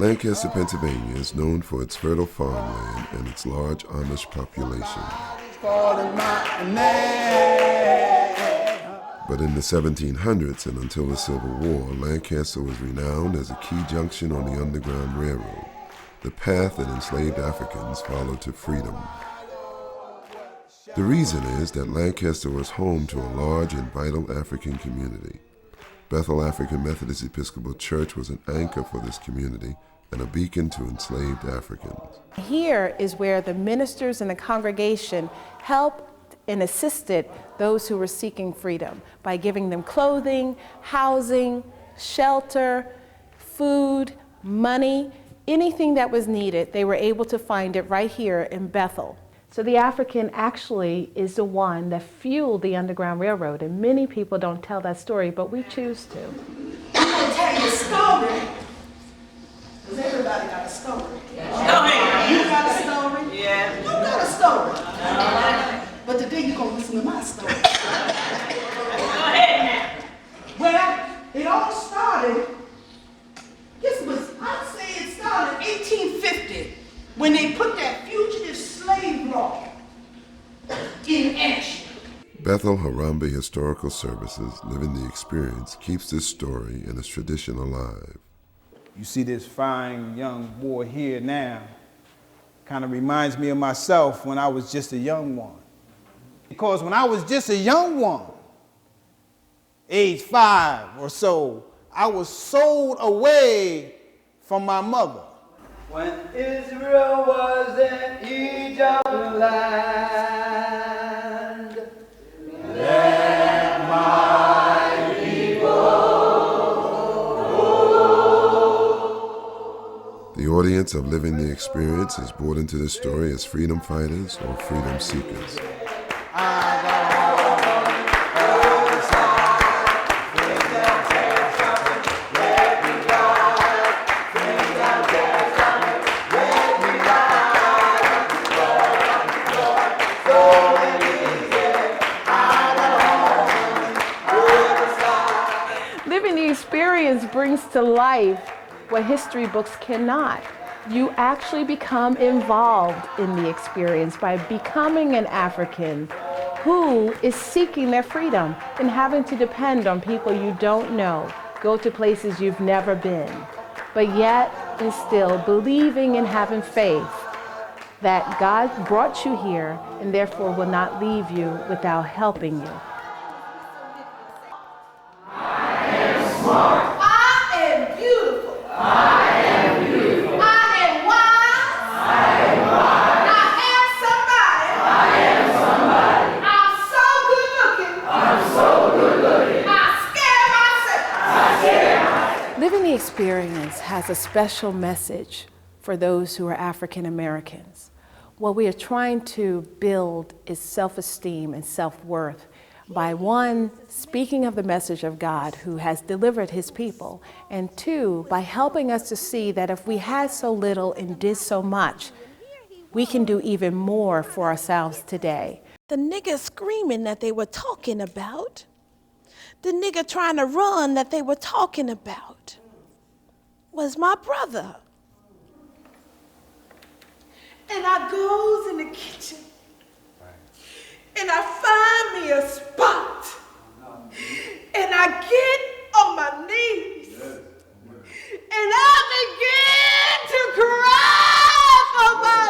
Lancaster, Pennsylvania is known for its fertile farmland and its large Amish population. But in the 1700s and until the Civil War, Lancaster was renowned as a key junction on the Underground Railroad, the path that enslaved Africans followed to freedom. The reason is that Lancaster was home to a large and vital African community. Bethel African Methodist Episcopal Church was an anchor for this community and a beacon to enslaved Africans. Here is where the ministers and the congregation helped and assisted those who were seeking freedom by giving them clothing, housing, shelter, food, money, anything that was needed. They were able to find it right here in Bethel. So the African actually is the one that fueled the Underground Railroad, and many people don't tell that story, but we choose to. I'm going to tell you a story, because everybody got a story. Yeah. You got a story? Yeah. You got a story. But today you're going to listen to my story. Go ahead now. Well, it all started, I'd say it started in 1850, when they put that fugitive slave law in action. Bethel Harambee Historical Services, Living the Experience, keeps this story and its tradition alive. You see this fine young boy here now, kind of reminds me of myself when I was just a young one. Because when I was just a young one, age 5 or so, I was sold away from my mother. When Israel was in Egypt land, let my people go. The audience of Living the Experience is brought into this story as freedom fighters or freedom seekers. Brings to life what history books cannot. You actually become involved in the experience by becoming an African who is seeking their freedom and having to depend on people you don't know, go to places you've never been, but yet and still believing and having faith that God brought you here and therefore will not leave you without helping you. I am smart. Living the Experience has a special message for those who are African Americans. What we are trying to build is self-esteem and self-worth by, one, speaking of the message of God who has delivered his people, and two, by helping us to see that if we had so little and did so much, we can do even more for ourselves today. The nigger screaming that they were talking about, the nigger trying to run that they were talking about, was my brother. And I goes in the kitchen and I find me a spot and I get on my knees and I begin to cry for my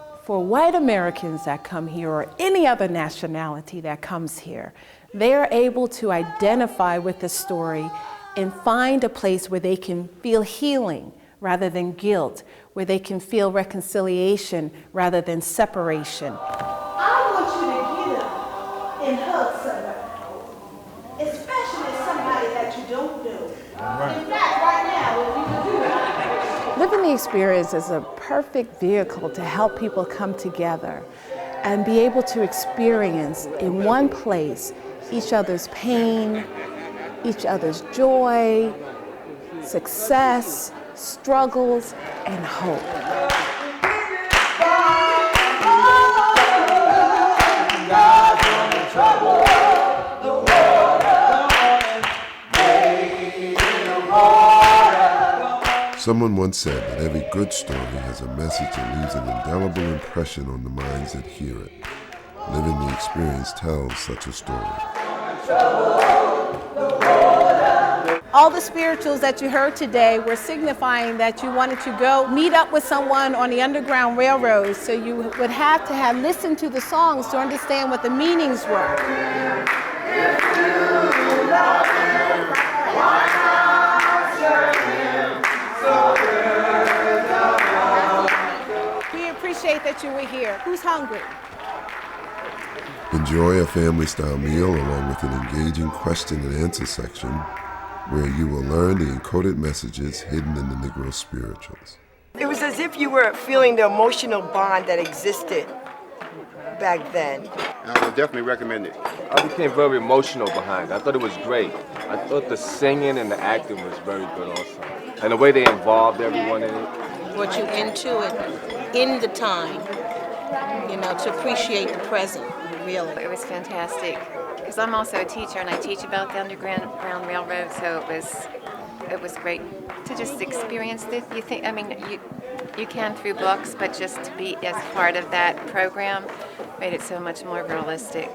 brother. For white Americans that come here, or any other nationality that comes here, they are able to identify with the story and find a place where they can feel healing rather than guilt, where they can feel reconciliation rather than separation. I want you to get up and hug somebody, especially somebody that you don't know. Right. In fact, right now, what we can do. Living the Experience is a perfect vehicle to help people come together and be able to experience in one place each other's pain, each other's joy, success, struggles, and hope. The world, the morning, Someone once said that every good story has a message that leaves an indelible impression on the minds that hear it. Living the Experience tells such a story. All the spirituals that you heard today were signifying that you wanted to go meet up with someone on the Underground Railroad, so you would have to have listened to the songs to understand what the meanings were. We appreciate that you were here. Who's hungry? Enjoy a family-style meal along with an engaging question and answer section where you will learn the encoded messages hidden in the Negro spirituals. It was as if you were feeling the emotional bond that existed back then. I would definitely recommend it. I became very emotional behind it. I thought it was great. I thought the singing and the acting was very good also. And the way they involved everyone in it. Brought you into it in the time, to appreciate the present, really. It was fantastic, because I'm also a teacher and I teach about the Underground Railroad, so it was great to just experience this. You can through books, but just to be as part of that program made it so much more realistic.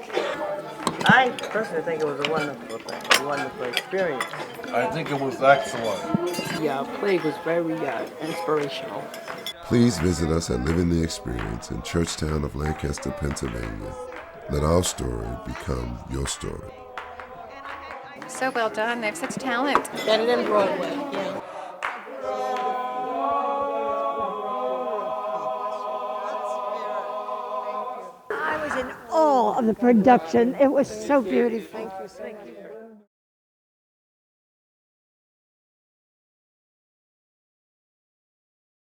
I personally think it was a wonderful thing, a wonderful experience. I think it was excellent. Yeah, play was very inspirational. Please visit us at Living the Experience in Churchtown of Lancaster, Pennsylvania. Let our story become your story. So well done. They have such talent. Better than Broadway, yeah. I was in awe of the production. It was so beautiful. Thank you.